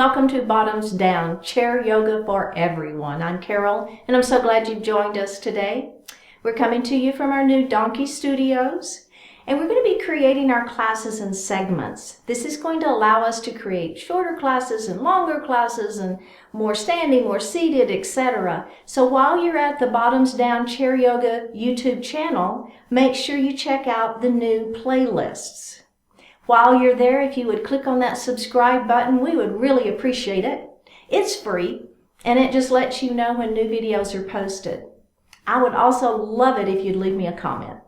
welcome to Bottoms Down, Chair Yoga for Everyone. I'm Carol, and I'm so glad you've joined us today. We're coming to you from our new Donkey Studios, and we're going to be creating our classes in segments. This is going to allow us to create shorter classes and longer classes and more standing, more seated, etc. So while you're at the Bottoms Down Chair Yoga YouTube channel, make sure you check out the new playlists. While you're there, if you would click on that subscribe button, we would really appreciate it. It's free, and it just lets you know when new videos are posted. I would also love it if you'd leave me a comment.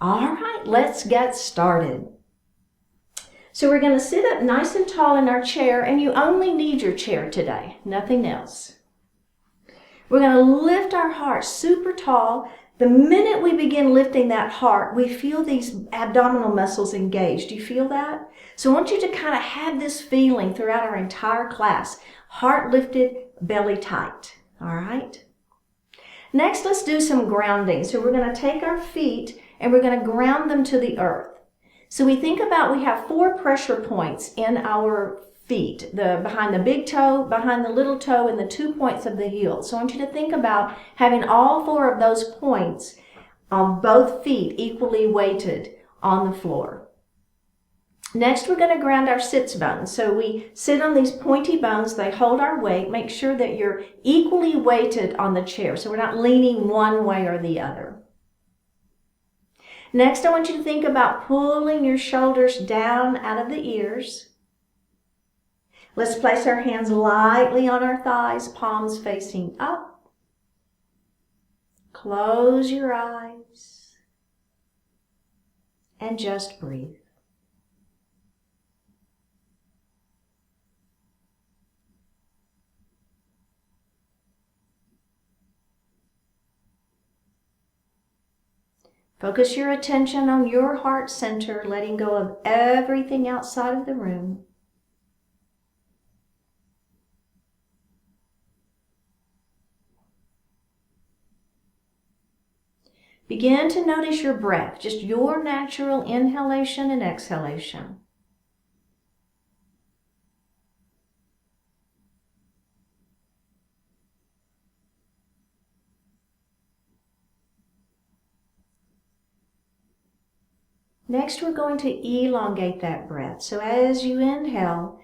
All right, let's get started. So we're going to sit up nice and tall in our chair, and you only need your chair today, nothing else. We're going to lift our heart super tall. The minute we begin lifting that heart, we feel these abdominal muscles engaged. Do you feel that? So I want you to kind of have this feeling throughout our entire class. Heart lifted, belly tight. All right? Next, let's do some grounding. So we're going to take our feet and we're going to ground them to the earth. So we think about we have 4 pressure points in our feet, behind the big toe, behind the little toe, and the 2 points of the heel. So I want you to think about having all 4 of those points on both feet equally weighted on the floor. Next, we're going to ground our sits bones. So we sit on these pointy bones. They hold our weight. Make sure that you're equally weighted on the chair, so we're not leaning one way or the other. Next, I want you to think about pulling your shoulders down out of the ears. Let's place our hands lightly on our thighs, palms facing up. Close your eyes and just breathe. Focus your attention on your heart center, letting go of everything outside of the room. Begin to notice your breath, just your natural inhalation and exhalation. Next, we're going to elongate that breath. So as you inhale,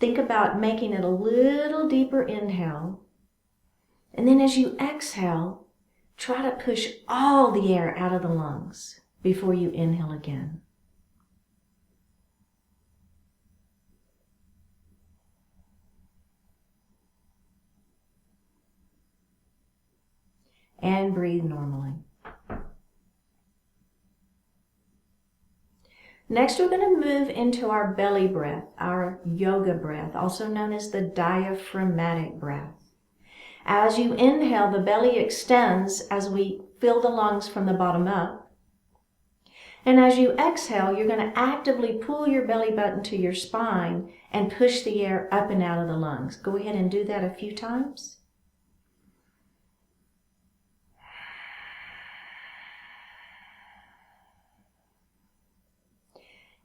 think about making it a little deeper inhale. And then as you exhale, try to push all the air out of the lungs before you inhale again. And breathe normally. Next, we're going to move into our belly breath, our yoga breath, also known as the diaphragmatic breath. As you inhale, the belly extends as we fill the lungs from the bottom up. And as you exhale, you're going to actively pull your belly button to your spine and push the air up and out of the lungs. Go ahead and do that a few times.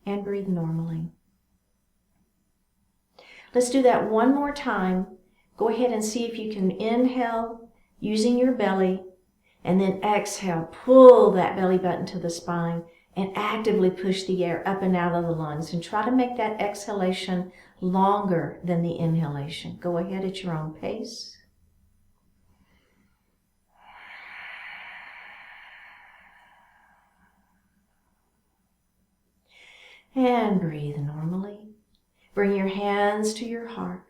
And breathe normally. Let's do that one more time. Go ahead and see if you can inhale using your belly, and then exhale, pull that belly button to the spine and actively push the air up and out of the lungs, and try to make that exhalation longer than the inhalation. Go ahead at your own pace. And breathe normally. Bring your hands to your heart.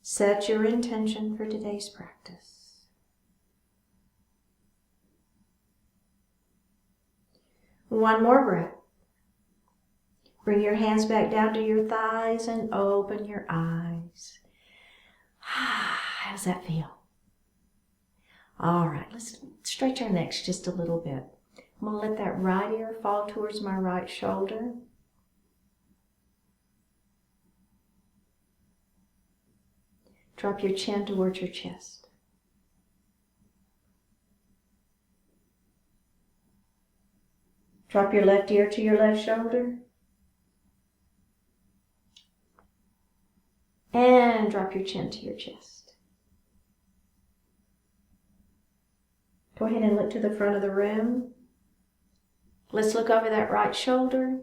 Set your intention for today's practice. One more breath. Bring your hands back down to your thighs and open your eyes. How does that feel? All right, let's stretch our necks just a little bit. I'm going to let that right ear fall towards my right shoulder. Drop your chin towards your chest. Drop your left ear to your left shoulder. And drop your chin to your chest. Go ahead and look to the front of the room. Let's look over that right shoulder.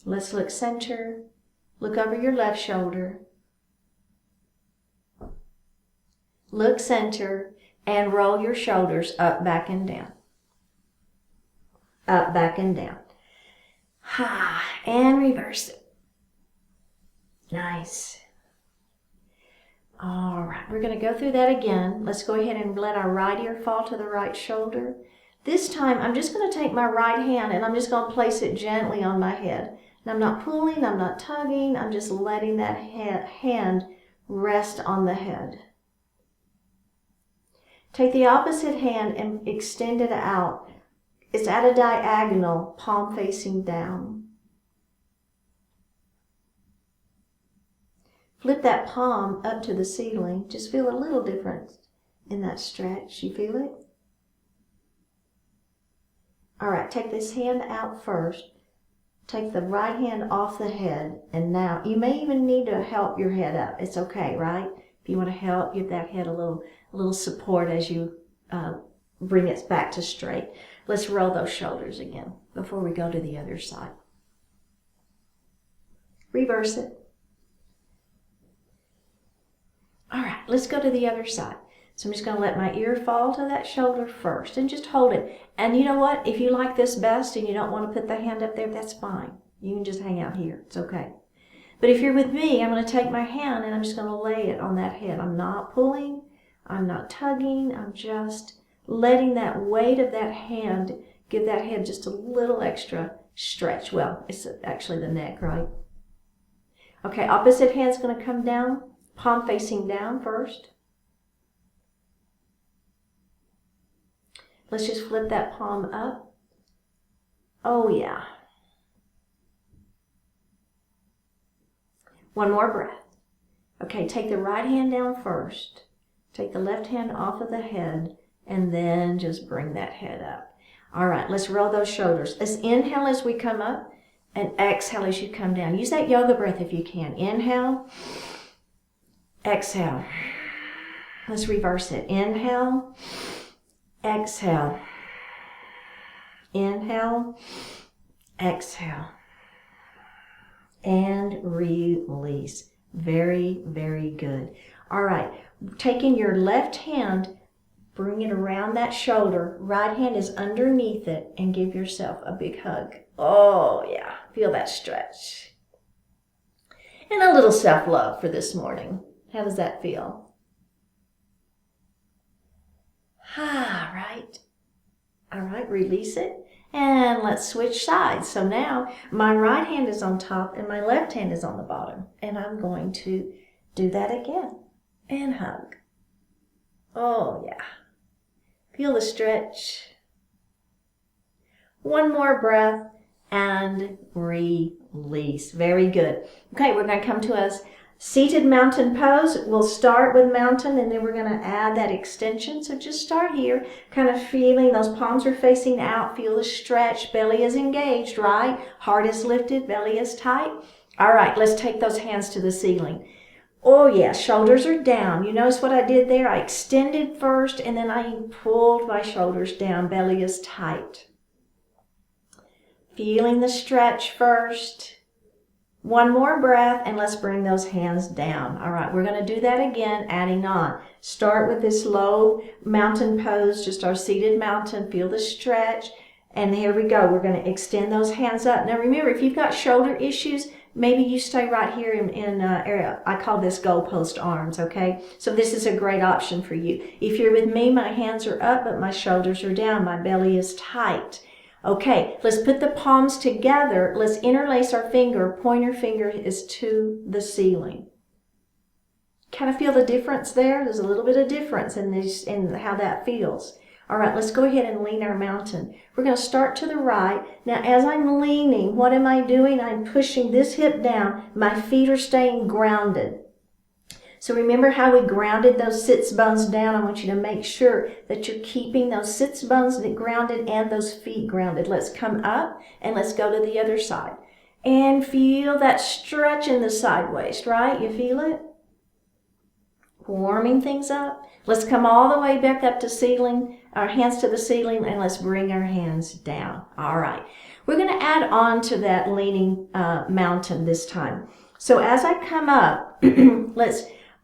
Let's look center. Look over your left shoulder. Look center and roll your shoulders up, back, and down. Up, back, and down. And reverse it. Nice. All right, we're going to go through that again. Let's go ahead and let our right ear fall to the right shoulder. This time, I'm just going to take my right hand and I'm just going to place it gently on my head. And I'm not pulling, I'm not tugging, I'm just letting that hand rest on the head. Take the opposite hand and extend it out. It's at a diagonal, palm facing down. Flip that palm up to the ceiling. Just feel a little difference in that stretch. You feel it? All right, take this hand out first. Take the right hand off the head. And now, you may even need to help your head up. It's okay, right? If you want to help, give that head a little support as you bring it back to straight. Let's roll those shoulders again before we go to the other side. Reverse it. All right, let's go to the other side. So I'm just going to let my ear fall to that shoulder first and just hold it. And you know what? If you like this best and you don't want to put the hand up there, that's fine. You can just hang out here. It's okay. But if you're with me, I'm going to take my hand and I'm just going to lay it on that head. I'm not pulling. I'm not tugging. I'm just letting that weight of that hand give that head just a little extra stretch. Well, it's actually the neck, right? Okay, opposite hand's going to come down. Palm facing down first. Let's just flip that palm up. Oh yeah. One more breath. Okay, take the right hand down first. Take the left hand off of the head and then just bring that head up. All right, let's roll those shoulders. Let's inhale as we come up and exhale as you come down. Use that yoga breath if you can. Inhale. Exhale. Let's reverse it. Inhale. Exhale. Inhale. Exhale. And release. Very, very good. All right. Taking your left hand, bring it around that shoulder. Right hand is underneath it and give yourself a big hug. Oh, yeah. Feel that stretch. And a little self-love for this morning. How does that feel? Right. All right, release it. And let's switch sides. So now my right hand is on top and my left hand is on the bottom. And I'm going to do that again. And hug. Oh, yeah. Feel the stretch. One more breath and release. Very good. Okay, we're going to come to a seated mountain pose. We'll start with mountain and then we're going to add that extension. So just start here, kind of feeling those palms are facing out. Feel the stretch. Belly is engaged, right? Heart is lifted. Belly is tight. All right, let's take those hands to the ceiling. Oh, yeah, shoulders are down. You notice what I did there? I extended first and then I pulled my shoulders down. Belly is tight. Feeling the stretch first. One more breath and let's bring those hands down. All right, we're going to do that again, adding on. Start with this low mountain pose, just our seated mountain. Feel the stretch. And here we go. We're going to extend those hands up. Now remember, if you've got shoulder issues, maybe you stay right here in area. I call this goalpost arms, okay? So this is a great option for you. If you're with me, my hands are up, but my shoulders are down. My belly is tight. Okay, let's put the palms together. Let's interlace our finger. Pointer finger is to the ceiling. Kind of feel the difference there? There's a little bit of difference in how that feels. All right, let's go ahead and lean our mountain. We're going to start to the right. Now, as I'm leaning, what am I doing? I'm pushing this hip down. My feet are staying grounded. So remember how we grounded those sits bones down? I want you to make sure that you're keeping those sits bones grounded and those feet grounded. Let's come up and let's go to the other side. And feel that stretch in the side waist, right? You feel it? Warming things up. Let's come all the way back up to ceiling, our hands to the ceiling, and let's bring our hands down. All right. We're going to add on to that leaning mountain this time. So as I come up,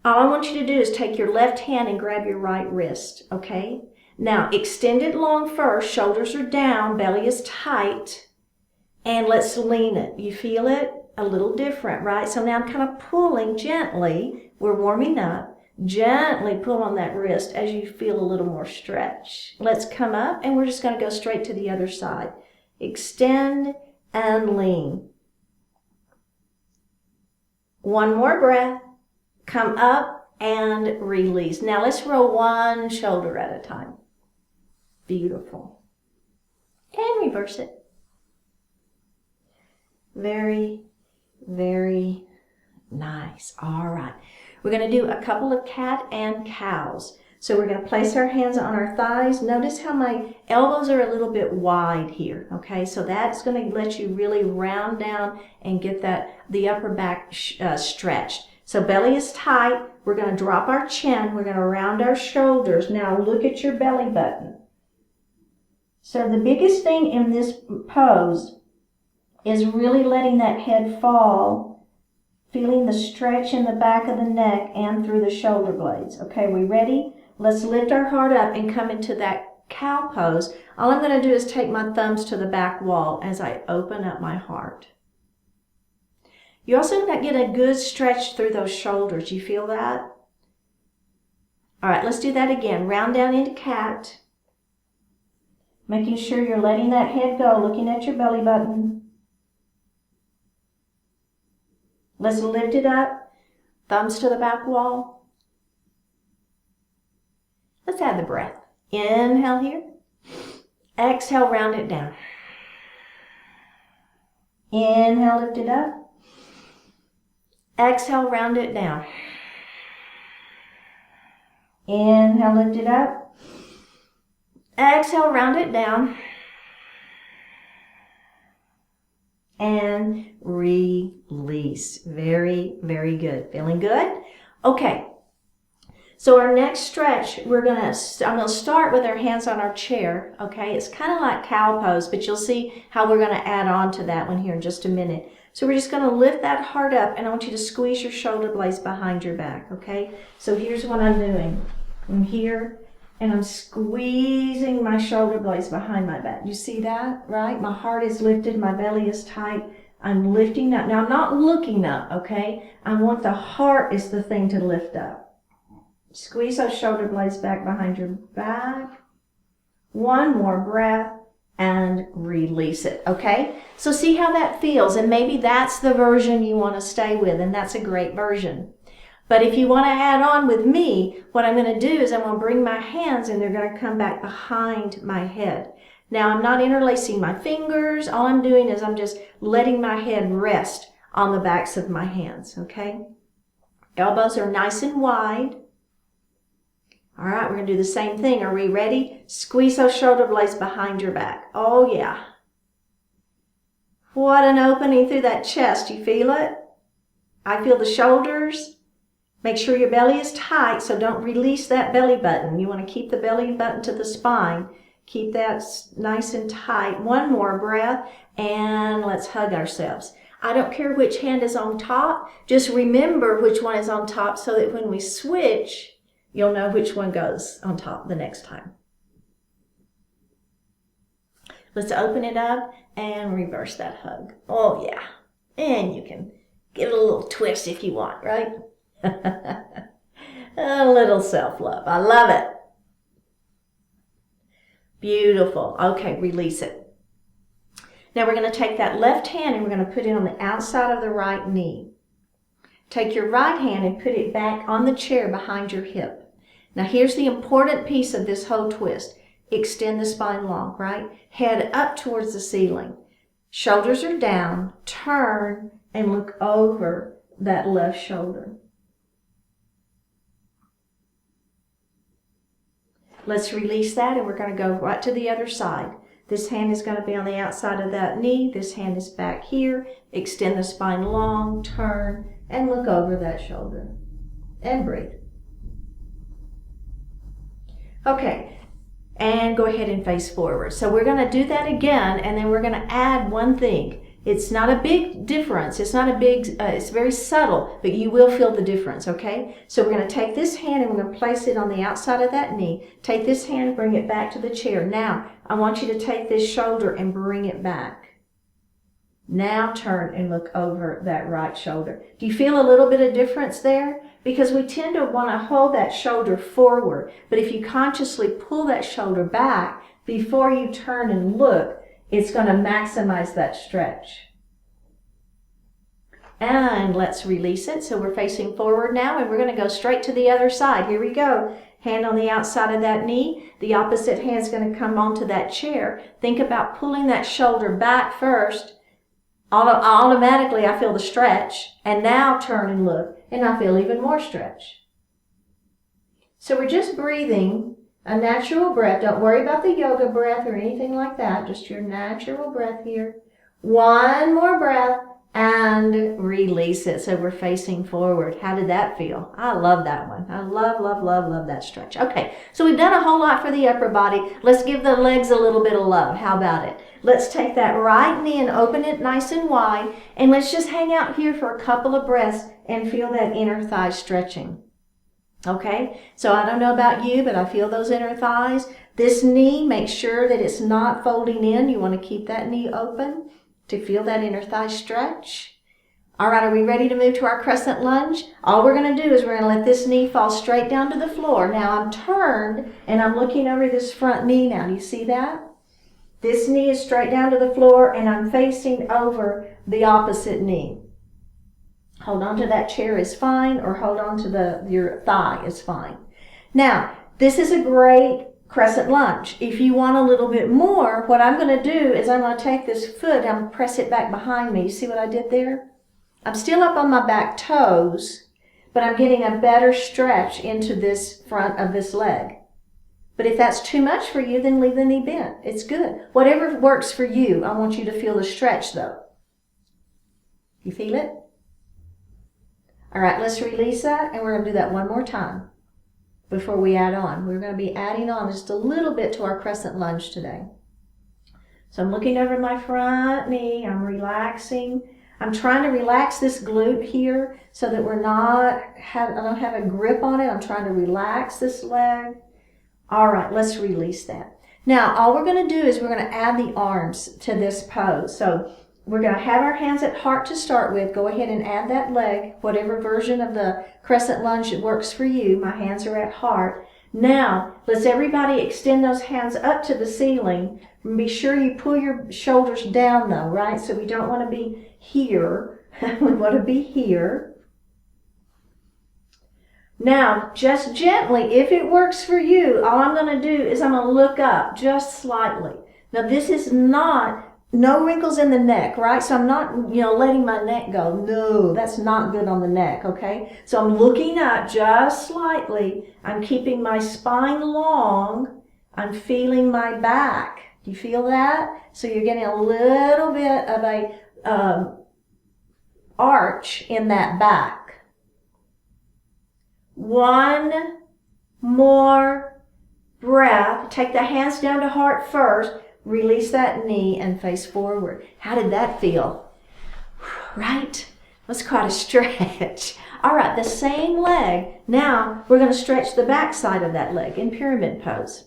all I want you to do is take your left hand and grab your right wrist, okay? Now, extend it long first. Shoulders are down, belly is tight, and let's lean it. You feel it? A little different, right? So now I'm kind of pulling gently. We're warming up. Gently pull on that wrist as you feel a little more stretch. Let's come up, and we're just going to go straight to the other side. Extend and lean. One more breath. Come up and release. Now let's roll one shoulder at a time. Beautiful. And reverse it. Very, very nice. All right. We're going to do a couple of cat and cows. So we're going to place our hands on our thighs. Notice how my elbows are a little bit wide here. Okay, so that's going to let you really round down and get the upper back stretched. So belly is tight. We're going to drop our chin. We're going to round our shoulders. Now look at your belly button. So the biggest thing in this pose is really letting that head fall, feeling the stretch in the back of the neck and through the shoulder blades. Okay, we ready? Let's lift our heart up and come into that cow pose. All I'm going to do is take my thumbs to the back wall as I open up my heart. You also get a good stretch through those shoulders. You feel that? All right, let's do that again. Round down into cat. Making sure you're letting that head go, looking at your belly button. Let's lift it up. Thumbs to the back wall. Let's add the breath. Inhale here. Exhale, round it down. Inhale, lift it up. Exhale, round it down. Inhale, lift it up. Exhale, round it down. And release. Very, very good. Feeling good? Okay. So our next stretch, I'm going to start with our hands on our chair, okay? It's kind of like cow pose, but you'll see how we're going to add on to that one here in just a minute. So we're just going to lift that heart up, and I want you to squeeze your shoulder blades behind your back, okay? So here's what I'm doing. I'm here, and I'm squeezing my shoulder blades behind my back. You see that, right? My heart is lifted, my belly is tight. I'm lifting up. Now, I'm not looking up, okay? I want the heart is the thing to lift up. Squeeze those shoulder blades back behind your back. One more breath and release it, okay? So see how that feels, and maybe that's the version you want to stay with, and that's a great version. But if you want to add on with me, what I'm going to do is I'm going to bring my hands and they're going to come back behind my head. Now I'm not interlacing my fingers. All I'm doing is I'm just letting my head rest on the backs of my hands, okay? Elbows are nice and wide. All right, we're going to do the same thing. Are we ready? Squeeze those shoulder blades behind your back. Oh, yeah. What an opening through that chest. You feel it? I feel the shoulders. Make sure your belly is tight, so don't release that belly button. You want to keep the belly button to the spine. Keep that nice and tight. One more breath, and let's hug ourselves. I don't care which hand is on top. Just remember which one is on top so that when we switch, you'll know which one goes on top the next time. Let's open it up and reverse that hug. Oh, yeah. And you can give it a little twist if you want, right? A little self-love. I love it. Beautiful. Okay, release it. Now we're going to take that left hand and we're going to put it on the outside of the right knee. Take your right hand and put it back on the chair behind your hip. Now here's the important piece of this whole twist. Extend the spine long, right? Head up towards the ceiling. Shoulders are down. Turn and look over that left shoulder. Let's release that and we're going to go right to the other side. This hand is going to be on the outside of that knee. This hand is back here. Extend the spine long, turn, and look over that shoulder. And breathe. Okay, and go ahead and face forward. So we're going to do that again, and then we're going to add one thing. It's not a big difference. It's not a big, it's very subtle, but you will feel the difference, okay? So we're going to take this hand and we're going to place it on the outside of that knee. Take this hand, bring it back to the chair. Now, I want you to take this shoulder and bring it back. Now turn and look over that right shoulder. Do you feel a little bit of difference there? Because we tend to want to hold that shoulder forward, but if you consciously pull that shoulder back before you turn and look, it's going to maximize that stretch. And let's release it. So we're facing forward now, and we're going to go straight to the other side. Here we go. Hand on the outside of that knee. The opposite hand is going to come onto that chair. Think about pulling that shoulder back first. Automatically, I feel the stretch. And now turn and look, and I feel even more stretch. So we're just breathing a natural breath. Don't worry about the yoga breath or anything like that. Just your natural breath here. One more breath and release it. So we're facing forward. How did that feel? I love that one. I love that stretch. Okay, so we've done a whole lot for the upper body. Let's give the legs a little bit of love. How about it? Let's take that right knee and open it nice and wide. And let's just hang out here for a couple of breaths and feel that inner thigh stretching. Okay, so I don't know about you, but I feel those inner thighs. This knee, make sure that it's not folding in. You want to keep that knee open to feel that inner thigh stretch. All right, are we ready to move to our crescent lunge? All we're going to do is we're going to let this knee fall straight down to the floor. Now I'm turned and I'm looking over this front knee now. Do you see that? This knee is straight down to the floor and I'm facing over the opposite knee. Hold on to that chair is fine, or hold on to your thigh is fine. Now, this is a great crescent lunge. If you want a little bit more, what I'm going to do is I'm going to take this foot and I'm going to press it back behind me. You see what I did there? I'm still up on my back toes, but I'm getting a better stretch into this front of this leg. But if that's too much for you, then leave the knee bent. It's good. Whatever works for you, I want you to feel the stretch though. You feel it? All right, let's release that, and we're going to do that one more time before we add on. We're going to be adding on just a little bit to our crescent lunge today. So I'm looking over my front knee. I'm relaxing. I'm trying to relax this glute here so that I don't have a grip on it. I'm trying to relax this leg. All right, let's release that. Now, all we're going to do is we're going to add the arms to this pose. So we're going to have our hands at heart to start with. Go ahead and add that leg, whatever version of the crescent lunge that works for you. My hands are at heart. Now, let's everybody extend those hands up to the ceiling. And be sure you pull your shoulders down though, right? So we don't want to be here. We want to be here. Now, just gently, if it works for you, all I'm going to do is I'm going to look up just slightly. Now, this is no wrinkles in the neck, right? So I'm not, letting my neck go. No, that's not good on the neck, okay? So I'm looking up just slightly. I'm keeping my spine long. I'm feeling my back. Do you feel that? So you're getting a little bit of a arch in that back. One more breath. Take the hands down to heart first. Release that knee and face forward. How did that feel? Right? That's quite a stretch. All right, the same leg. Now we're going to stretch the back side of that leg in pyramid pose.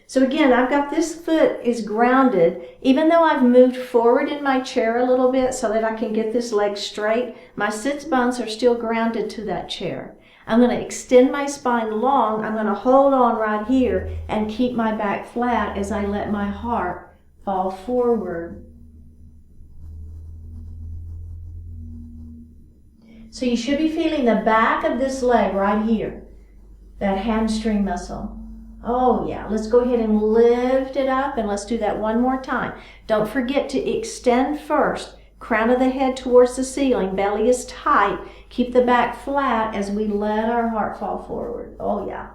So again, I've got this foot is grounded. Even though I've moved forward in my chair a little bit so that I can get this leg straight, my sits bones are still grounded to that chair. I'm going to extend my spine long. I'm going to hold on right here and keep my back flat as I let my heart fall forward. So you should be feeling the back of this leg right here, that hamstring muscle. Oh yeah, let's go ahead and lift it up, and let's do that one more time. Don't forget to extend first. Crown of the head towards the ceiling, belly is tight. Keep the back flat as we let our heart fall forward. Oh yeah.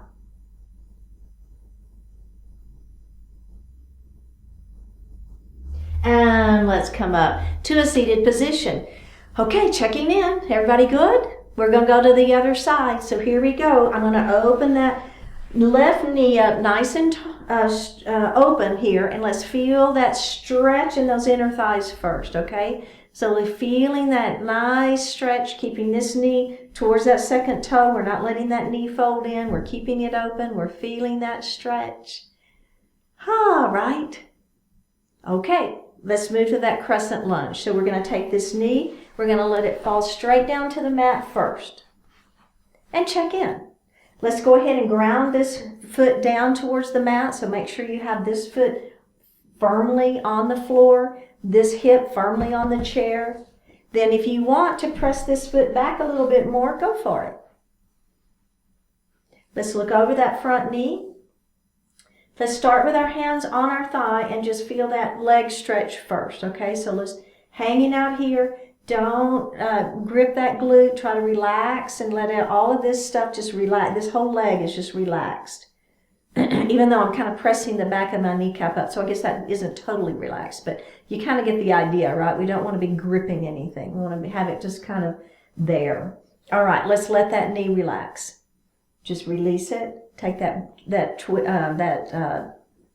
And let's come up to a seated position. Okay, checking in. Everybody good? We're going to go to the other side. So here we go. I'm going to open that left knee up nice and open here. And let's feel that stretch in those inner thighs first, okay? So we're feeling that nice stretch, keeping this knee towards that second toe. We're not letting that knee fold in. We're keeping it open. We're feeling that stretch. All right. Okay, let's move to that crescent lunge. So we're going to take this knee. We're going to let it fall straight down to the mat first. And check in. Let's go ahead and ground this foot down towards the mat. So make sure you have this foot firmly on the floor, this hip firmly on the chair. Then if you want to press this foot back a little bit more, go for it. Let's look over that front knee. Let's start with our hands on our thigh and just feel that leg stretch first, okay? So let's hanging out here. Don't grip that glute. Try to relax and let it, all of this stuff just relax. This whole leg is just relaxed. Even though I'm kind of pressing the back of my kneecap up, so I guess that isn't totally relaxed, but you kind of get the idea, right? We don't want to be gripping anything. We want to have it just kind of there. All right, let's let that knee relax. Just release it. Take that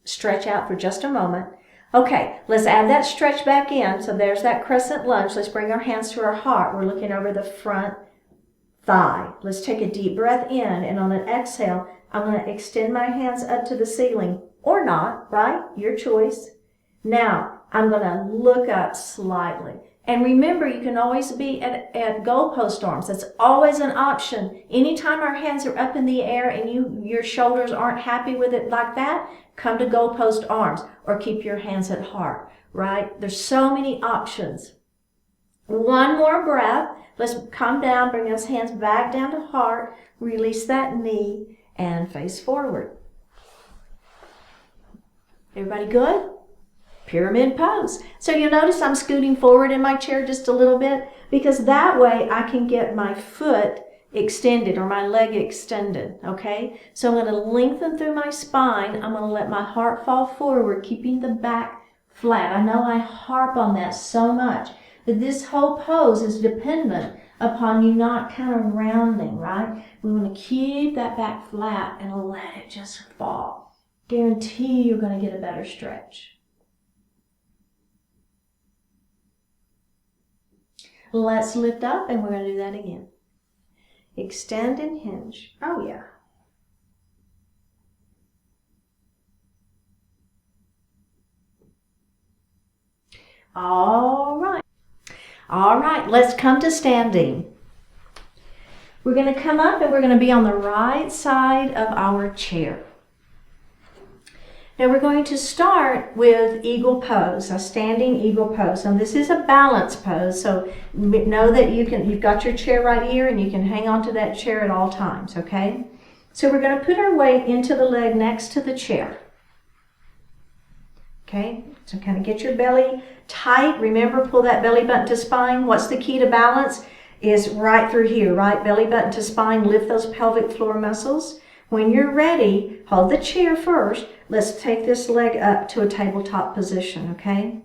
stretch out for just a moment. Okay, let's add that stretch back in. So there's that crescent lunge. Let's bring our hands to our heart. We're looking over the front thigh. Let's take a deep breath in, and on an exhale, I'm going to extend my hands up to the ceiling, or not, right? Your choice. Now, I'm going to look up slightly. And remember, you can always be at goalpost arms. That's always an option. Anytime our hands are up in the air and your shoulders aren't happy with it like that, come to goalpost arms or keep your hands at heart, right? There's so many options. One more breath. Let's come down, bring those hands back down to heart, release that knee, and face forward. Everybody good? Pyramid pose. So you'll notice I'm scooting forward in my chair just a little bit because that way I can get my foot extended or my leg extended, okay? So I'm going to lengthen through my spine. I'm going to let my heart fall forward, keeping the back flat. I know I harp on that so much, but this whole pose is dependent upon you not kind of rounding, right? We want to keep that back flat and let it just fall. Guarantee you're going to get a better stretch. Let's lift up, and we're going to do that again. Extend and hinge. Oh, yeah. All right. All right, let's come to standing. We're going to come up, and we're going to be on the right side of our chair. Now we're going to start with eagle pose, a standing eagle pose. And this is a balance pose, so know that you've got your chair right here and you can hang on to that chair at all times, okay? So we're going to put our weight into the leg next to the chair. Okay, so kind of get your belly tight. Remember, pull that belly button to spine. What's the key to balance? Is right through here, right? Belly button to spine, lift those pelvic floor muscles. When you're ready, hold the chair first. Let's take this leg up to a tabletop position, okay?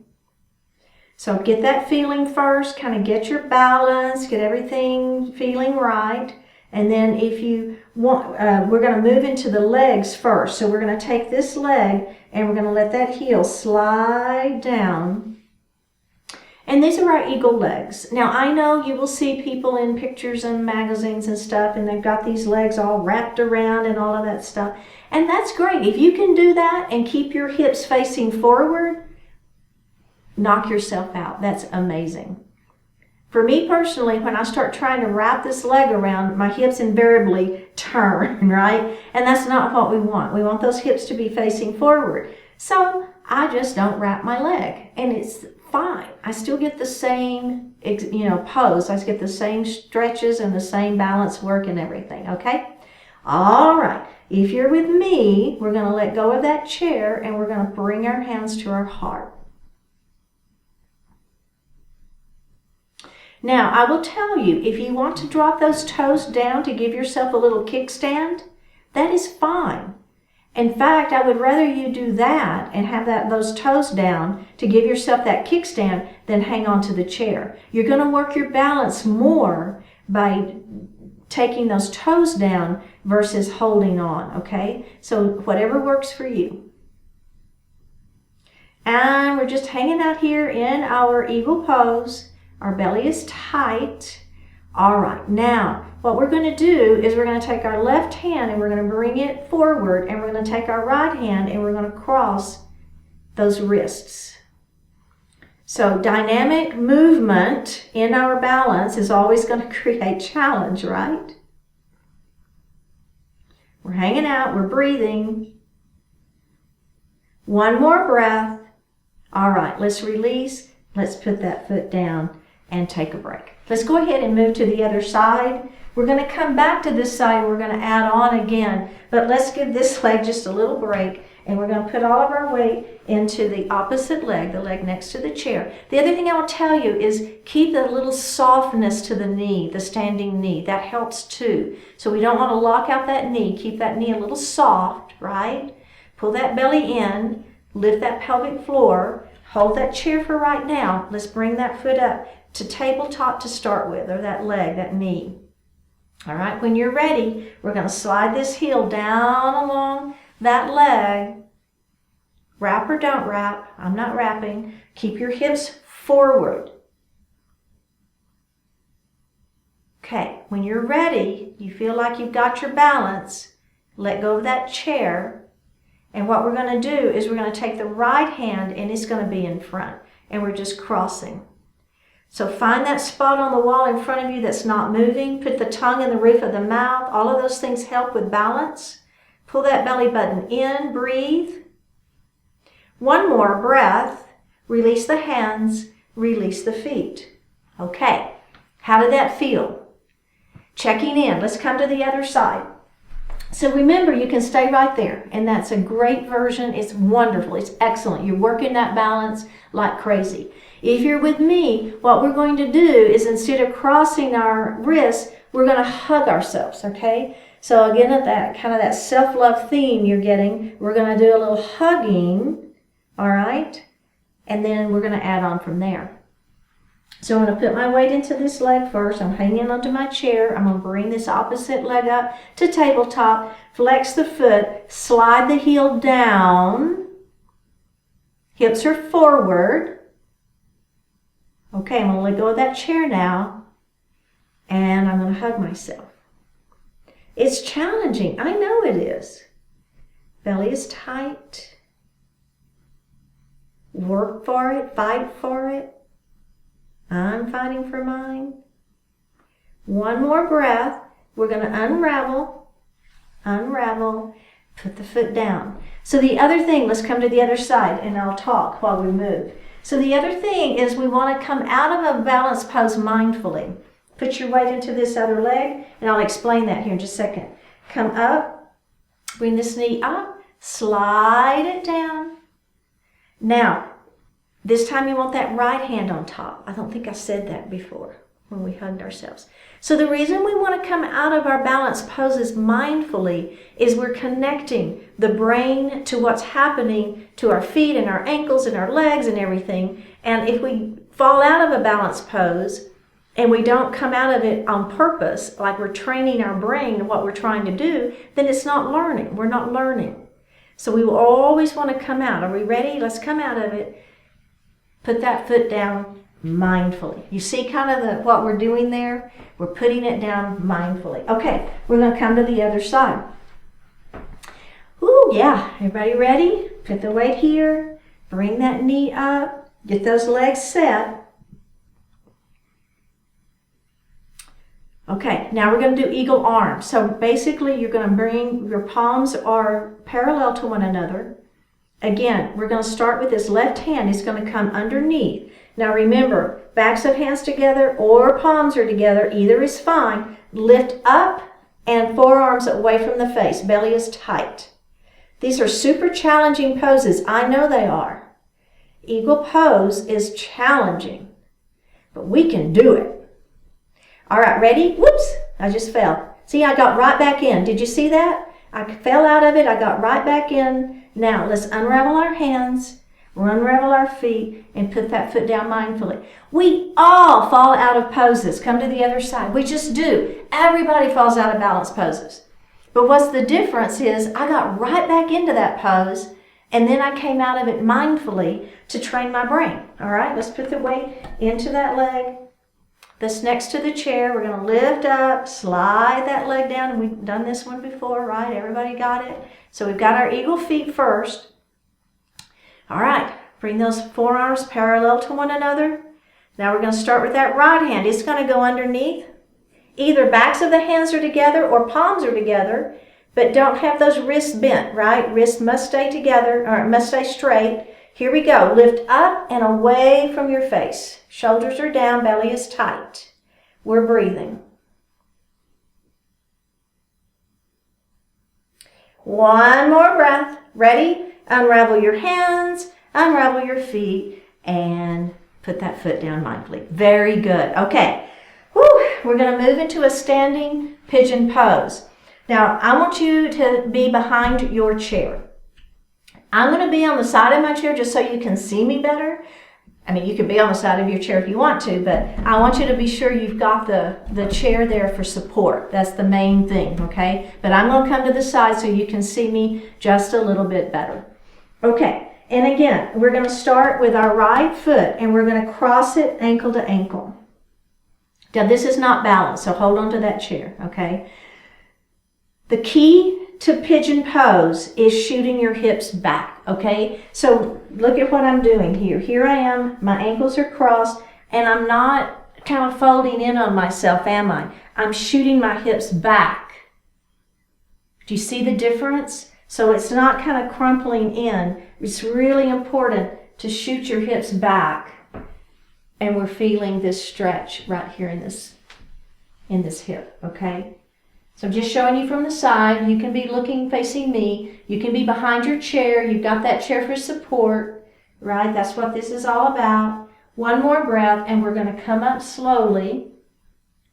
So get that feeling first, kind of get your balance, get everything feeling right. And then if you want, we're going to move into the legs first. So we're going to take this leg and we're going to let that heel slide down. And these are our eagle legs. Now I know you will see people in pictures and magazines and stuff, and they've got these legs all wrapped around and all of that stuff. And that's great. If you can do that and keep your hips facing forward, knock yourself out. That's amazing. For me personally, when I start trying to wrap this leg around, my hips invariably turn, right? And that's not what we want. We want those hips to be facing forward. So I just don't wrap my leg, and it's fine. I still get the same, pose. I get the same stretches and the same balance work and everything, okay? All right. If you're with me, we're going to let go of that chair and we're going to bring our hands to our heart. Now, I will tell you, if you want to drop those toes down to give yourself a little kickstand, that is fine. In fact, I would rather you do that and have those toes down to give yourself that kickstand than hang on to the chair. You're going to work your balance more by taking those toes down versus holding on, okay? So whatever works for you. And we're just hanging out here in our eagle pose. Our belly is tight. All right, now what we're going to do is we're going to take our left hand and we're going to bring it forward, and we're going to take our right hand and we're going to cross those wrists. So dynamic movement in our balance is always going to create challenge, right? We're hanging out, we're breathing. One more breath. All right, let's release. Let's put that foot down and take a break. Let's go ahead and move to the other side. We're going to come back to this side. We're going to add on again, but let's give this leg just a little break, and we're going to put all of our weight into the opposite leg, the leg next to the chair. The other thing I will tell you is keep a little softness to the knee, the standing knee. That helps too. So we don't want to lock out that knee. Keep that knee a little soft, right? Pull that belly in, lift that pelvic floor, hold that chair for right now. Let's bring that foot up to tabletop to start with, or that leg, that knee. All right, when you're ready, we're going to slide this heel down along that leg. Wrap or don't wrap. I'm not wrapping. Keep your hips forward. Okay, when you're ready, you feel like you've got your balance, let go of that chair. And what we're going to do is we're going to take the right hand, and it's going to be in front, and we're just crossing. So find that spot on the wall in front of you that's not moving. Put the tongue in the roof of the mouth. All of those things help with balance. Pull that belly button in. Breathe. One more breath. Release the hands. Release the feet. Okay. How did that feel? Checking in. Let's come to the other side. So remember, you can stay right there, and that's a great version. It's wonderful. It's excellent. You're working that balance like crazy. If you're with me, what we're going to do is instead of crossing our wrists, we're going to hug ourselves, okay? So again, at that kind of that self-love theme you're getting, we're going to do a little hugging, all right? And then we're going to add on from there. So I'm going to put my weight into this leg first. I'm hanging onto my chair. I'm going to bring this opposite leg up to tabletop, flex the foot, slide the heel down. Hips are forward. Okay, I'm going to let go of that chair now, and I'm going to hug myself. It's challenging. I know it is. Belly is tight. Work for it. Fight for it. I'm fighting for mine. One more breath. We're going to unravel, put the foot down. So the other thing, let's come to the other side, and I'll talk while we move. So the other thing is we want to come out of a balanced pose mindfully. Put your weight into this other leg, and I'll explain that here in just a second. Come up, bring this knee up, slide it down. Now, this time you want that right hand on top. I don't think I said that before when we hugged ourselves. So the reason we want to come out of our balanced poses mindfully is we're connecting the brain to what's happening to our feet and our ankles and our legs and everything. And if we fall out of a balanced pose and we don't come out of it on purpose, like we're training our brain to what we're trying to do, then it's not learning. We're not learning. So we will always want to come out. Are we ready? Let's come out of it. Put that foot down mindfully. You see kind of what we're doing there? We're putting it down mindfully. Okay, we're going to come to the other side. Ooh, yeah. Everybody ready? Put the weight here. Bring that knee up. Get those legs set. Okay, now we're going to do eagle arms. So basically you're going to bring your palms are parallel to one another. Again, we're going to start with this left hand. It's going to come underneath. Now remember, backs of hands together or palms are together. Either is fine. Lift up and forearms away from the face. Belly is tight. These are super challenging poses. I know they are. Eagle pose is challenging, but we can do it. All right, ready? Whoops, I just fell. See, I got right back in. Did you see that? I fell out of it. I got right back in. Now, let's unravel our hands, unravel our feet, and put that foot down mindfully. We all fall out of poses. Come to the other side. We just do. Everybody falls out of balance poses. But what's the difference is I got right back into that pose, and then I came out of it mindfully to train my brain. All right, let's put the weight into that leg that's next to the chair. We're going to lift up, slide that leg down. And we've done this one before, right? Everybody got it? So we've got our eagle feet first. All right, bring those forearms parallel to one another. Now we're going to start with that right hand. It's going to go underneath. Either backs of the hands are together or palms are together, but don't have those wrists bent, right? Wrists must stay together, or must stay straight. Here we go. Lift up and away from your face. Shoulders are down, belly is tight. We're breathing. One more breath. Ready? Unravel your hands, unravel your feet, and put that foot down mindfully. Very good. Okay. Whew. We're going to move into a standing pigeon pose. Now, I want you to be behind your chair. I'm going to be on the side of my chair just so you can see me better. I mean, you can be on the side of your chair if you want to, but I want you to be sure you've got the chair there for support. That's the main thing, okay? But I'm going to come to the side so you can see me just a little bit better. Okay, and again, we're going to start with our right foot, and we're going to cross it ankle to ankle. Now, this is not balanced, so hold on to that chair, okay? The key to pigeon pose is shooting your hips back, okay? So look at what I'm doing here. Here I am, my ankles are crossed, and I'm not kind of folding in on myself, am I? I'm shooting my hips back. Do you see the difference? So it's not kind of crumpling in. It's really important to shoot your hips back, and we're feeling this stretch right here in this hip, okay? So I'm just showing you from the side. You can be looking, facing me. You can be behind your chair. You've got that chair for support, right? That's what this is all about. One more breath, and we're going to come up slowly,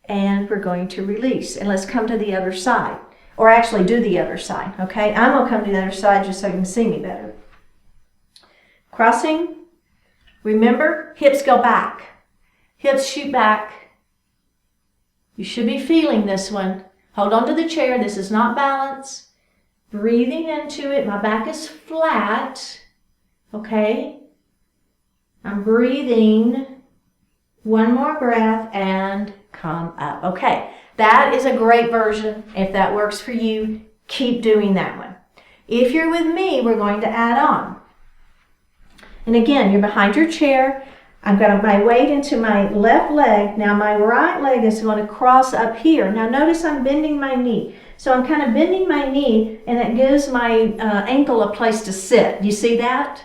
and we're going to release. And let's come to the other side, or actually do the other side, okay? I'm going to come to the other side just so you can see me better. Crossing. Remember, hips go back. Hips shoot back. You should be feeling this one. Hold on to the chair. This is not balance. Breathing into it. My back is flat. Okay? I'm breathing. One more breath and come up. Okay. That is a great version. If that works for you, keep doing that one. If you're with me, we're going to add on. And again, you're behind your chair. I've got my weight into my left leg. Now my right leg is going to cross up here. Now notice I'm bending my knee. So I'm kind of bending my knee, and that gives my ankle a place to sit. Do you see that?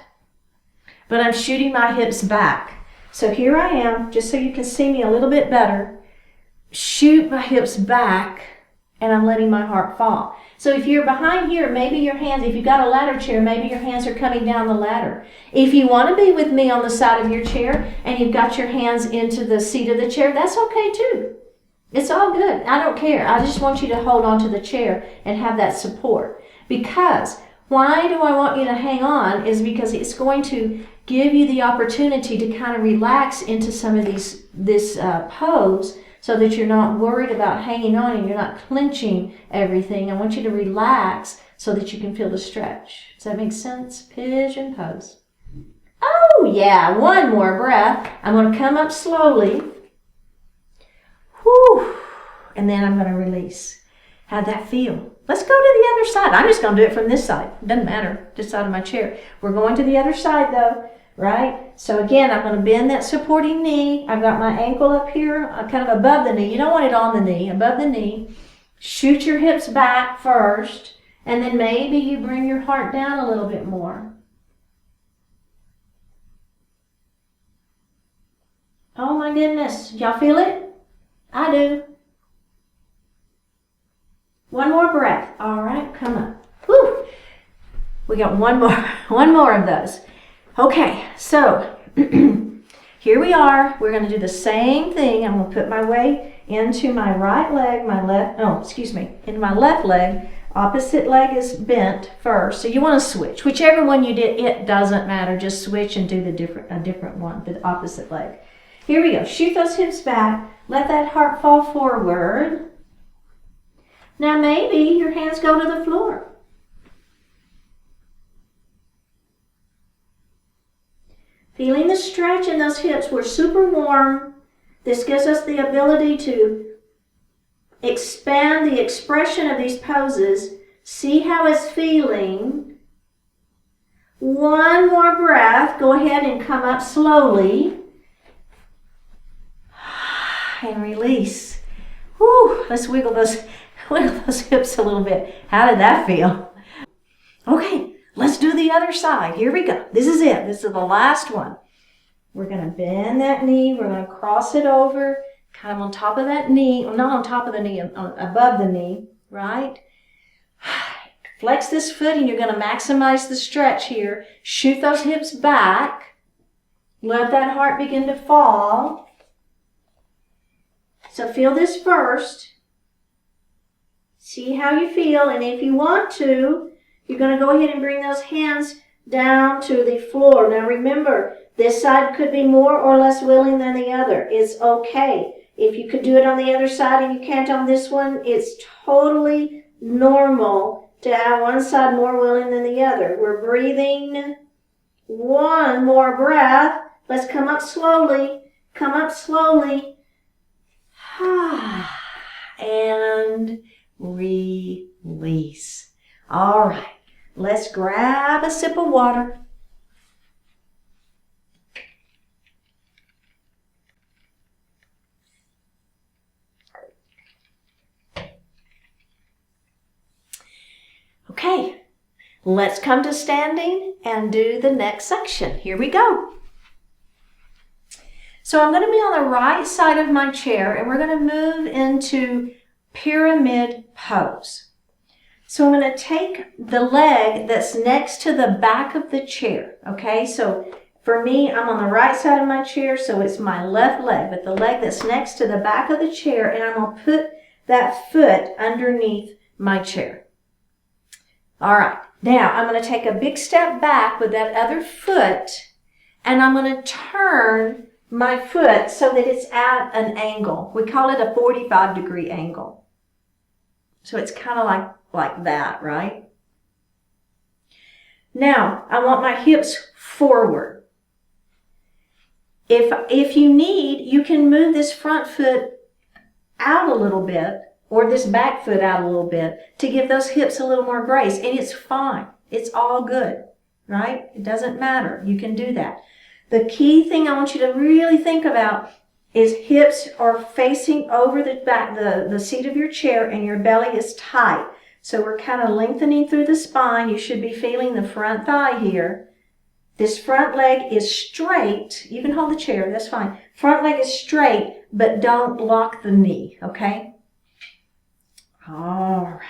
But I'm shooting my hips back. So here I am, just so you can see me a little bit better. Shoot my hips back, and I'm letting my heart fall. So if you're behind here, maybe your hands, if you've got a ladder chair, maybe your hands are coming down the ladder. If you want to be with me on the side of your chair and you've got your hands into the seat of the chair, that's okay too. It's all good. I don't care. I just want you to hold on to the chair and have that support. Because why do I want you to hang on is because it's going to give you the opportunity to kind of relax into some of this pose, so that you're not worried about hanging on and you're not clenching everything. I want you to relax so that you can feel the stretch. Does that make sense? Pigeon pose. Oh yeah, one more breath. I'm going to come up slowly. Whew. And then I'm going to release. How'd that feel? Let's go to the other side. I'm just going to do it from this side. Doesn't matter, this side of my chair. We're going to the other side though. Right? So again, I'm going to bend that supporting knee. I've got my ankle up here, kind of above the knee. You don't want it on the knee, above the knee. Shoot your hips back first, and then maybe you bring your heart down a little bit more. Oh my goodness. Y'all feel it? I do. One more breath. All right, come up. Whew. We got one more of those. Okay, so here we are. We're going to do the same thing. I'm going to put my weight into my right leg, into my left leg. Opposite leg is bent first, so you want to switch. Whichever one you did, it doesn't matter. Just switch and do a different one, the opposite leg. Here we go. Shoot those hips back. Let that heart fall forward. Now maybe your hands go to the floor. Feeling the stretch in those hips. We're super warm. This gives us the ability to expand the expression of these poses. See how it's feeling. One more breath. Go ahead and come up slowly. And release. Whew, let's wiggle those hips a little bit. How did that feel? Okay, let's do the other side. Here we go. This is it. This is the last one. We're going to bend that knee. We're going to cross it over, kind of on top of that knee. Well, not on top of the knee, above the knee, right? Flex this foot and you're going to maximize the stretch here. Shoot those hips back. Let that heart begin to fall. So feel this first. See how you feel, and if you want to, you're going to go ahead and bring those hands down to the floor. Now remember, this side could be more or less willing than the other. It's okay. If you could do it on the other side and you can't on this one, it's totally normal to have one side more willing than the other. We're breathing. One more breath. Let's come up slowly. Come up slowly. And release. All right, let's grab a sip of water. Okay, let's come to standing and do the next section. Here we go. So I'm going to be on the right side of my chair and we're going to move into pyramid pose. So I'm going to take the leg that's next to the back of the chair. Okay, so for me, I'm on the right side of my chair, so it's my left leg, but the leg that's next to the back of the chair, and I'm going to put that foot underneath my chair. All right, now I'm going to take a big step back with that other foot and I'm going to turn my foot so that it's at an angle. We call it a 45-degree angle. So it's kind of like that, right? Now, I want my hips forward. If you need, you can move this front foot out a little bit or this back foot out a little bit to give those hips a little more grace. And it's fine. It's all good, right? It doesn't matter. You can do that. The key thing I want you to really think about is hips are facing over the back, the seat of your chair, and your belly is tight. So we're kind of lengthening through the spine. You should be feeling the front thigh here. This front leg is straight. You can hold the chair, that's fine. Front leg is straight, but don't lock the knee, okay? All right.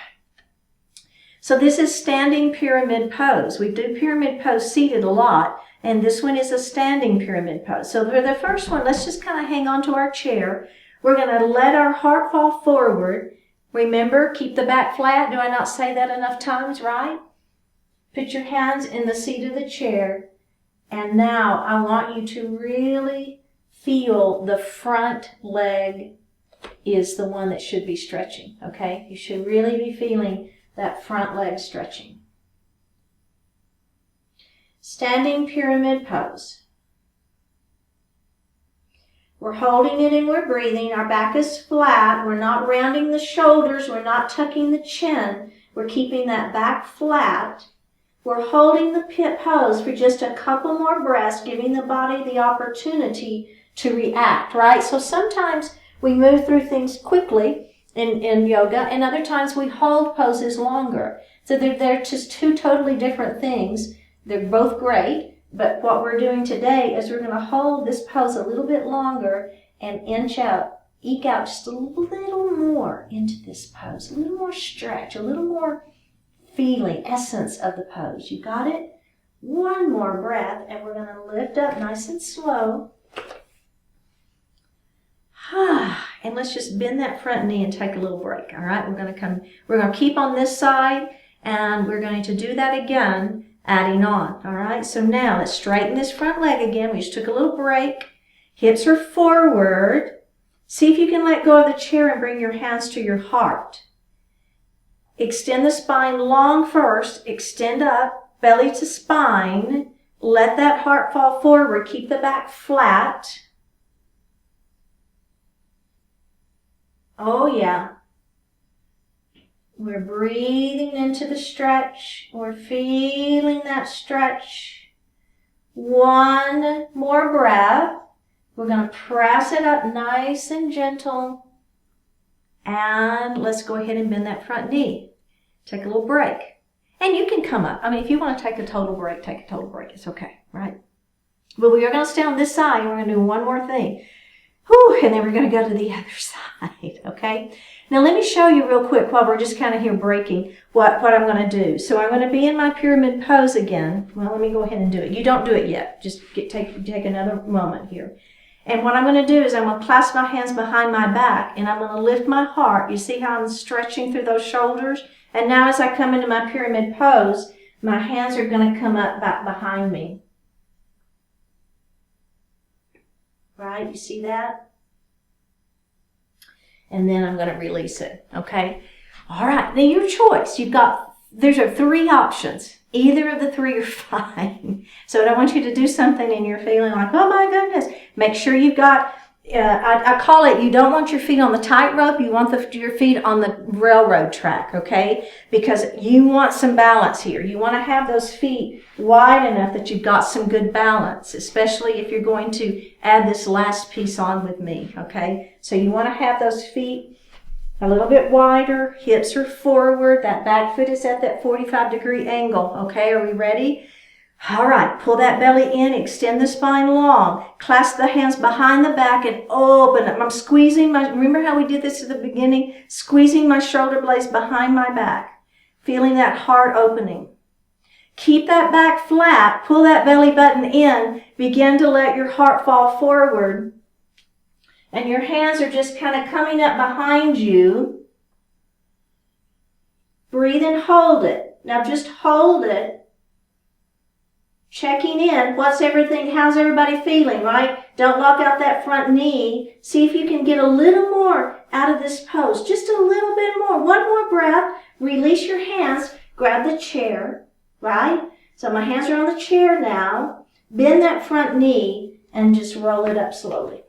So this is standing pyramid pose. We do pyramid pose seated a lot. And this one is a standing pyramid pose. So for the first one, let's just kind of hang on to our chair. We're going to let our heart fall forward. Remember, keep the back flat. Do I not say that enough times, right? Put your hands in the seat of the chair. And now I want you to really feel the front leg is the one that should be stretching, okay? You should really be feeling that front leg stretching. Standing pyramid pose. We're holding it and we're breathing. Our back is flat. We're not rounding the shoulders. We're not tucking the chin. We're keeping that back flat. We're holding the pit pose for just a couple more breaths, giving the body the opportunity to react, right? So sometimes we move through things quickly in yoga, and other times we hold poses longer. So they're just two totally different things. They're both great, but what we're doing today is we're going to hold this pose a little bit longer and eke out just a little more into this pose, a little more stretch, a little more feeling, essence of the pose. You got it? One more breath, and we're going to lift up nice and slow. And let's just bend that front knee and take a little break. All right, we're going to keep on this side, and we're going to do that again, adding on. All right, so now let's straighten this front leg again. We just took a little break. Hips are forward. See if you can let go of the chair and bring your hands to your heart. Extend the spine long first. Extend up, belly to spine. Let that heart fall forward. Keep the back flat. Oh, yeah. We're breathing into the stretch. We're feeling that stretch. One more breath. We're going to press it up nice and gentle. And let's go ahead and bend that front knee. Take a little break. And you can come up. I mean, if you want to take a total break, take a total break. It's okay, right? But we are going to stay on this side, and we're going to do one more thing. Whew, and then we're going to go to the other side, okay? Now, let me show you real quick while we're just kind of here breaking what I'm going to do. So I'm going to be in my pyramid pose again. Well, let me go ahead and do it. You don't do it yet. Just take another moment here. And what I'm going to do is I'm going to clasp my hands behind my back, and I'm going to lift my heart. You see how I'm stretching through those shoulders? And now as I come into my pyramid pose, my hands are going to come up back behind me. Right? You see that? And then I'm going to release it. Okay? All right. Now your choice. There's 3 options. Either of the 3 are fine. So I don't want you to do something and you're feeling like, oh my goodness. Make sure you've got, I call it, you don't want your feet on the tightrope. You want your feet on the railroad track, okay? Because you want some balance here. You want to have those feet wide enough that you've got some good balance, especially if you're going to add this last piece on with me, okay? So you want to have those feet a little bit wider, hips are forward, that back foot is at that 45-degree angle, okay? Are we ready? All right, pull that belly in, extend the spine long, clasp the hands behind the back and open up. I'm squeezing remember how we did this at the beginning? Squeezing my shoulder blades behind my back, feeling that heart opening. Keep that back flat, pull that belly button in, begin to let your heart fall forward. And your hands are just kind of coming up behind you. Breathe and hold it. Now just hold it. Checking in. How's everybody feeling, right? Don't lock out that front knee. See if you can get a little more out of this pose. Just a little bit more. One more breath. Release your hands. Grab the chair, right? So my hands are on the chair now. Bend that front knee and just roll it up slowly.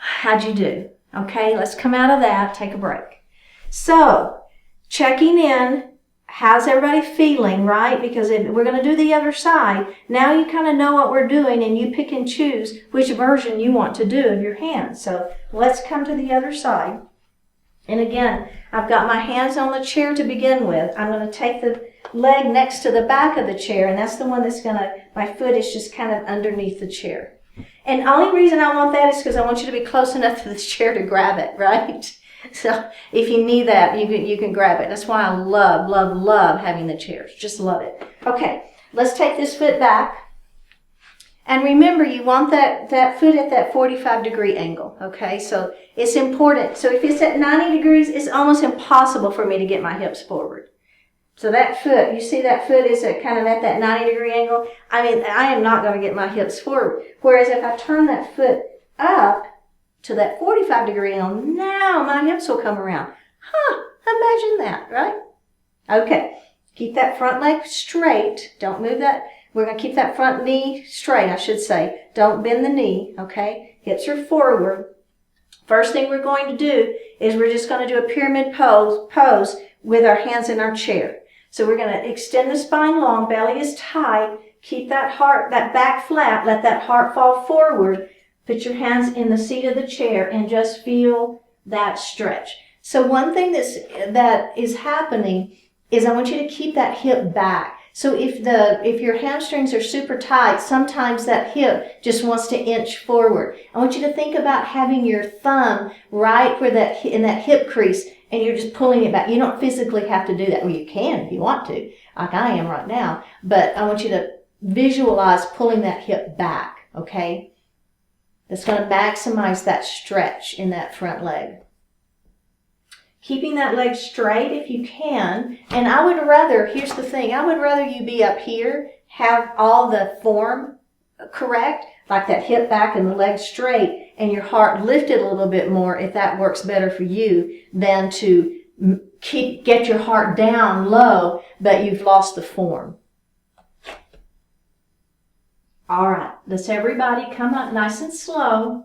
How'd you do? Okay, let's come out of that, take a break. So, checking in, how's everybody feeling, right? Because if we're going to do the other side, now you kind of know what we're doing and you pick and choose which version you want to do of your hands. So, let's come to the other side. And again, I've got my hands on the chair to begin with. I'm going to take the leg next to the back of the chair, and that's the one that's my foot is just kind of underneath the chair. And the only reason I want that is because I want you to be close enough to this chair to grab it, right? So if you need that, you can grab it. That's why I love having the chairs. Just love it. Okay, let's take this foot back. And remember, you want that foot at that 45-degree angle, okay? So it's important. So if it's at 90 degrees, it's almost impossible for me to get my hips forward. So that foot, you see that foot is kind of at that 90-degree angle? I mean, I am not going to get my hips forward. Whereas if I turn that foot up to that 45-degree angle, now my hips will come around. Imagine that, right? Okay, keep that front leg straight. Don't move that. We're going to keep that front knee straight, I should say. Don't bend the knee, okay? Hips are forward. First thing we're going to do is we're just going to do a pyramid pose with our hands in our chair. So we're going to extend the spine long, belly is tight, keep that back flat, let that heart fall forward. Put your hands in the seat of the chair and just feel that stretch. So one thing that is happening is I want you to keep that hip back. So if your hamstrings are super tight, sometimes that hip just wants to inch forward. I want you to think about having your thumb right where in that hip crease, and you're just pulling it back. You don't physically have to do that. Well, you can if you want to, like I am right now. But I want you to visualize pulling that hip back, okay? That's going to maximize that stretch in that front leg. Keeping that leg straight if you can. And I would rather, here's the thing, I would rather you be up here, have all the form correct, like that hip back and the leg straight, and your heart lifted a little bit more if that works better for you, than to get your heart down low, but you've lost the form. All right, let's everybody come up nice and slow.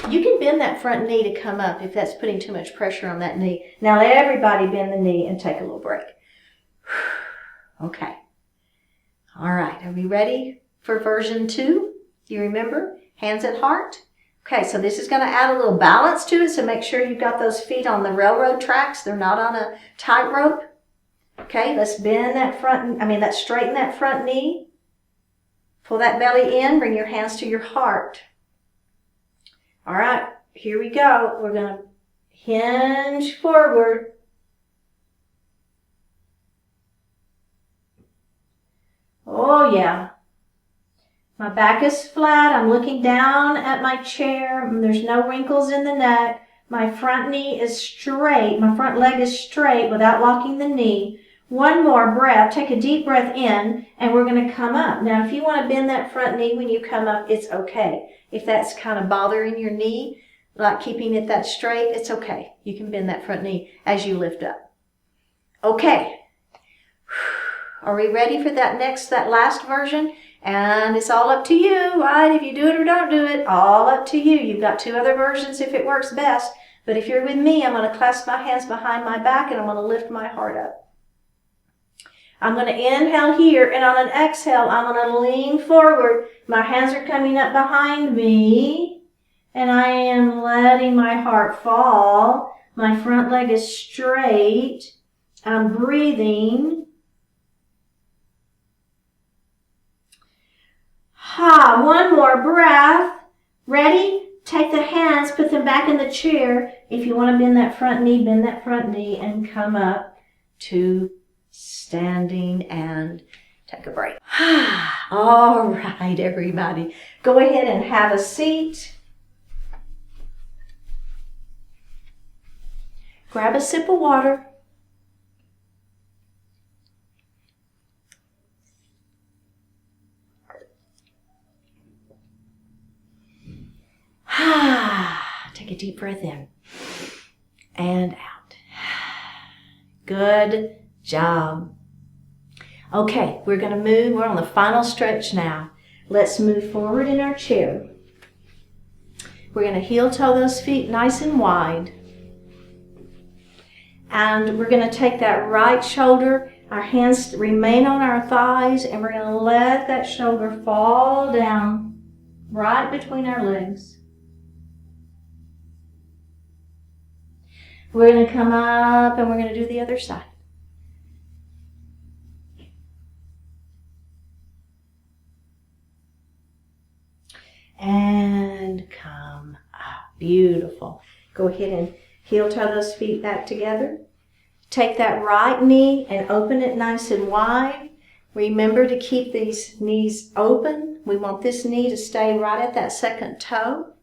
You can bend that front knee to come up if that's putting too much pressure on that knee. Now let everybody bend the knee and take a little break. Okay. All right, are we ready for version 2? You remember? Hands at heart. Okay, so this is going to add a little balance to it, so make sure you've got those feet on the railroad tracks. They're not on a tightrope. Okay, let's bend that straighten that front knee. Pull that belly in, bring your hands to your heart. All right, here we go. We're going to hinge forward. Oh, yeah. My back is flat. I'm looking down at my chair. There's no wrinkles in the neck. My front knee is straight. My front leg is straight without locking the knee. One more breath. Take a deep breath in, and we're going to come up. Now, if you want to bend that front knee when you come up, it's okay. If that's kind of bothering your knee, like keeping it that straight, it's okay. You can bend that front knee as you lift up. Okay. Are we ready for that last version? And it's all up to you, right? If you do it or don't do it, all up to you. You've got 2 other versions if it works best. But if you're with me, I'm going to clasp my hands behind my back and I'm going to lift my heart up. I'm going to inhale here, and on an exhale, I'm going to lean forward. My hands are coming up behind me, and I am letting my heart fall. My front leg is straight. I'm breathing. One more breath. Ready? Take the hands, put them back in the chair. If you want to bend that front knee, and come up to standing and take a break. All right, everybody. Go ahead and have a seat. Grab a sip of water. Take a deep breath in and out. Good job. Okay, we're going to move. We're on the final stretch now. Let's move forward in our chair. We're going to heel toe those feet nice and wide. And we're going to take that right shoulder. Our hands remain on our thighs, and we're going to let that shoulder fall down right between our legs. We're going to come up and we're going to do the other side. And come up. Beautiful. Go ahead and heel toe those feet back together. Take that right knee and open it nice and wide. Remember to keep these knees open. We want this knee to stay right at that second toe.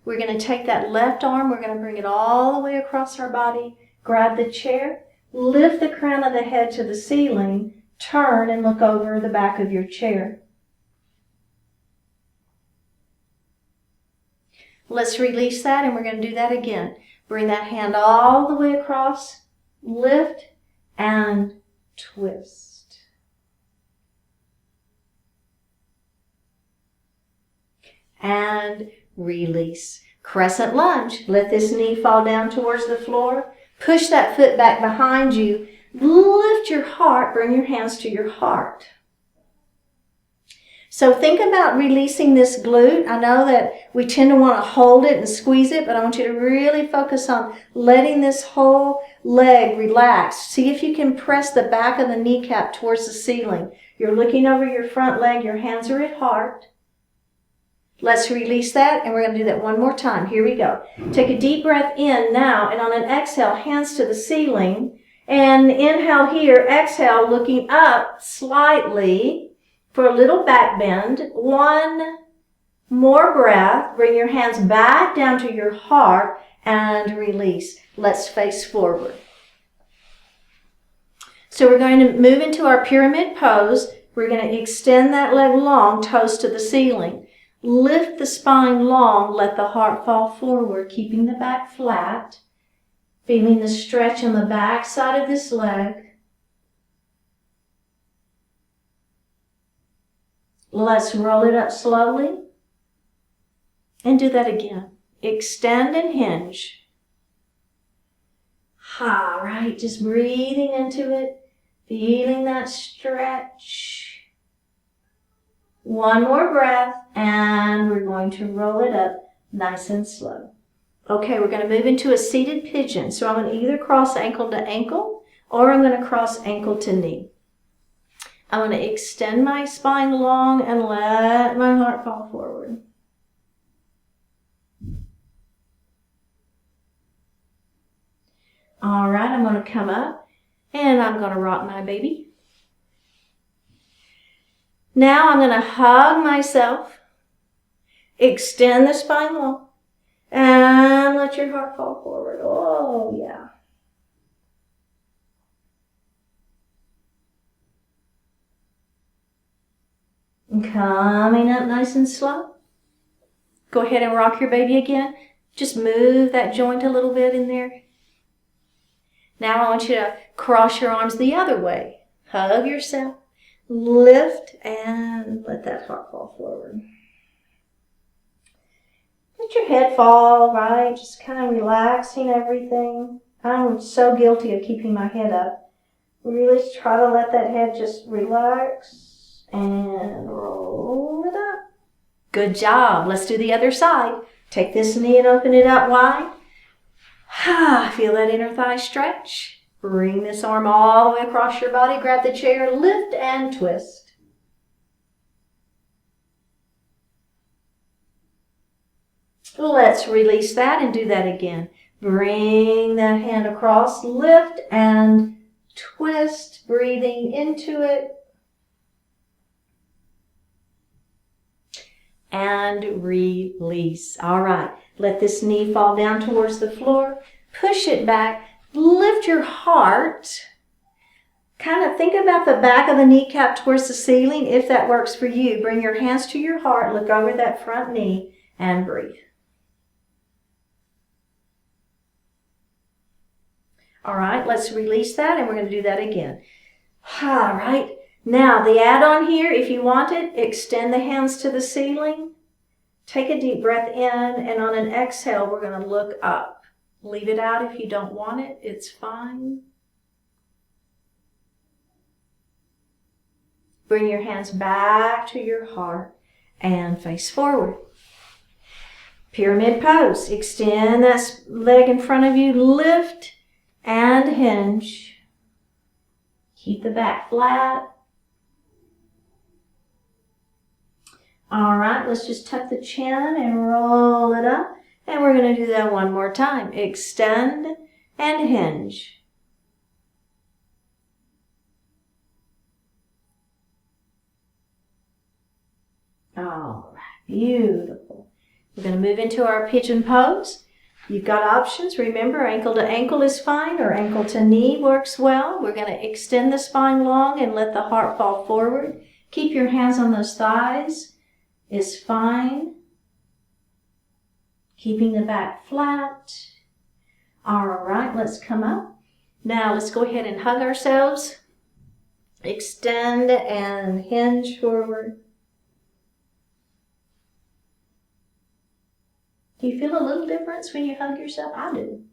We're going to take that left arm. We're going to bring it all the way across our body. Grab the chair. Lift the crown of the head to the ceiling. Turn and look over the back of your chair. Let's release that, and we're going to do that again. Bring that hand all the way across. Lift and twist. And release. Crescent lunge. Let this knee fall down towards the floor. Push that foot back behind you. Lift your heart. Bring your hands to your heart. So think about releasing this glute. I know that we tend to want to hold it and squeeze it, but I want you to really focus on letting this whole leg relax. See if you can press the back of the kneecap towards the ceiling. You're looking over your front leg. Your hands are at heart. Let's release that, and we're going to do that one more time. Here we go. Take a deep breath in now, and on an exhale, hands to the ceiling. And inhale here, exhale, looking up slightly for a little back bend. 1, More breath. Bring your hands back down to your heart and release. Let's face forward. So we're going to move into our pyramid pose. We're going to extend that leg long, toes to the ceiling. Lift the spine long, let the heart fall forward, keeping the back flat. Feeling the stretch on the back side of this leg. Let's roll it up slowly. And do that again. Extend and hinge. All right, just breathing into it. Feeling that stretch. One more breath, and we're going to roll it up nice and slow. Okay, we're going to move into a seated pigeon. So I'm going to either cross ankle to ankle, or I'm going to cross ankle to knee. I'm going to extend my spine long and let my heart fall forward. All right, I'm going to come up, and I'm going to rock my baby. Now I'm going to hug myself, extend the spine long, and let your heart fall forward. Oh, yeah. And coming up nice and slow. Go ahead and rock your baby again. Just move that joint a little bit in there. Now I want you to cross your arms the other way. Hug yourself. Lift and let that heart fall forward. Let your head fall, right? Just kind of relaxing everything. I'm so guilty of keeping my head up. Really try to let that head just relax and roll it up. Good job. Let's do the other side. Take this knee and open it out wide. Feel that inner thigh stretch. Bring this arm all the way across your body. Grab the chair, lift and twist. Let's release that and do that again. Bring that hand across, lift and twist, breathing into it. And release. All right, let this knee fall down towards the floor. Push it back. Lift your heart. Kind of think about the back of the kneecap towards the ceiling if that works for you. Bring your hands to your heart. Look over that front knee and breathe. All right, let's release that and we're going to do that again. All right, now the add-on here, if you want it, extend the hands to the ceiling. Take a deep breath in, and on an exhale, we're going to look up. Leave it out if you don't want it. It's fine. Bring your hands back to your heart and face forward. Pyramid pose. Extend that leg in front of you. Lift and hinge. Keep the back flat. All right, let's just tuck the chin and roll it up. And we're going to do that one more time. Extend and hinge. All right, beautiful. We're going to move into our pigeon pose. You've got options. Remember, ankle to ankle is fine, or ankle to knee works well. We're going to extend the spine long and let the heart fall forward. Keep your hands on those thighs is fine. Keeping the back flat. All right, let's come up. Now let's go ahead and hug ourselves. Extend and hinge forward. Do you feel a little difference when you hug yourself? I do.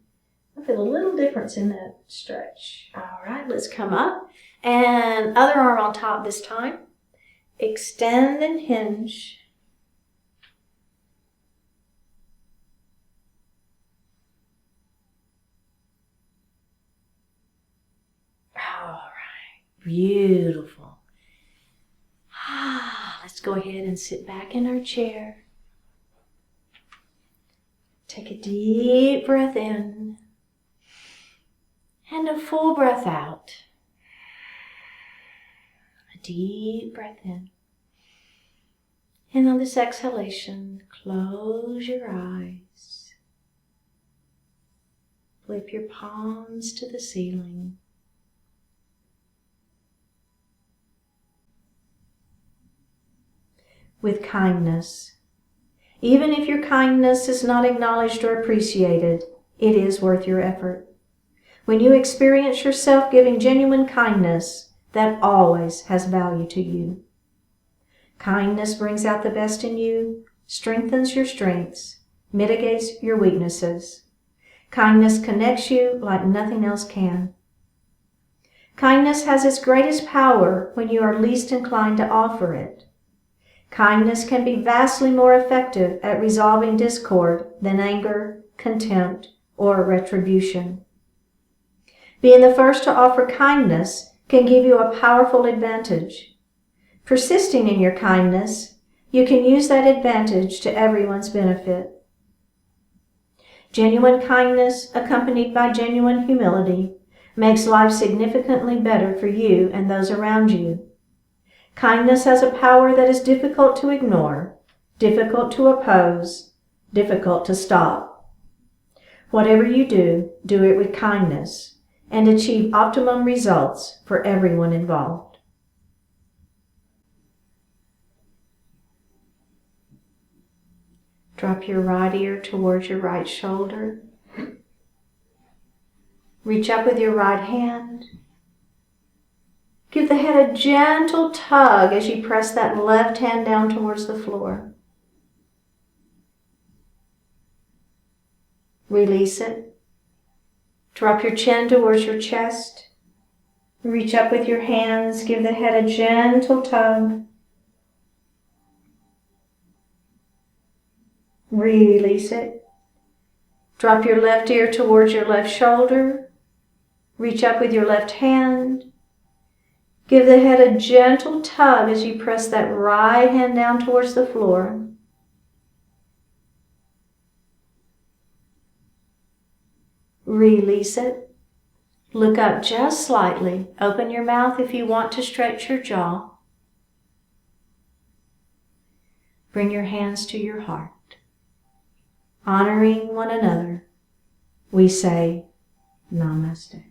I feel a little difference in that stretch. All right, let's come up. And other arm on top this time. Extend and hinge. All right, beautiful. Let's go ahead and sit back in our chair. Take a deep breath in and a full breath out. A deep breath in And on this exhalation, close your eyes. Flip your palms to the ceiling. With kindness. Even if your kindness is not acknowledged or appreciated, it is worth your effort. When you experience yourself giving genuine kindness, that always has value to you. Kindness brings out the best in you, strengthens your strengths, mitigates your weaknesses. Kindness connects you like nothing else can. Kindness has its greatest power when you are least inclined to offer it. Kindness can be vastly more effective at resolving discord than anger, contempt, or retribution. Being the first to offer kindness can give you a powerful advantage. Persisting in your kindness, you can use that advantage to everyone's benefit. Genuine kindness, accompanied by genuine humility, makes life significantly better for you and those around you. Kindness has a power that is difficult to ignore, difficult to oppose, difficult to stop. Whatever you do, do it with kindness and achieve optimum results for everyone involved. Drop your right ear towards your right shoulder. Reach up with your right hand. Give the head a gentle tug as you press that left hand down towards the floor. Release it. Drop your chin towards your chest. Reach up with your hands. Give the head a gentle tug. Release it. Drop your left ear towards your left shoulder. Reach up with your left hand. Give the head a gentle tug as you press that right hand down towards the floor. Release it. Look up just slightly. Open your mouth if you want to stretch your jaw. Bring your hands to your heart. Honoring one another, we say Namaste.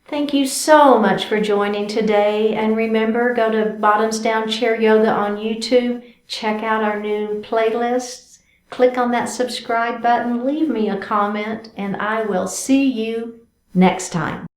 Thank you so much for joining today. And remember, go to Bottoms Down Chair Yoga on YouTube. Check out our new playlists. Click on that subscribe button. Leave me a comment, and I will see you next time.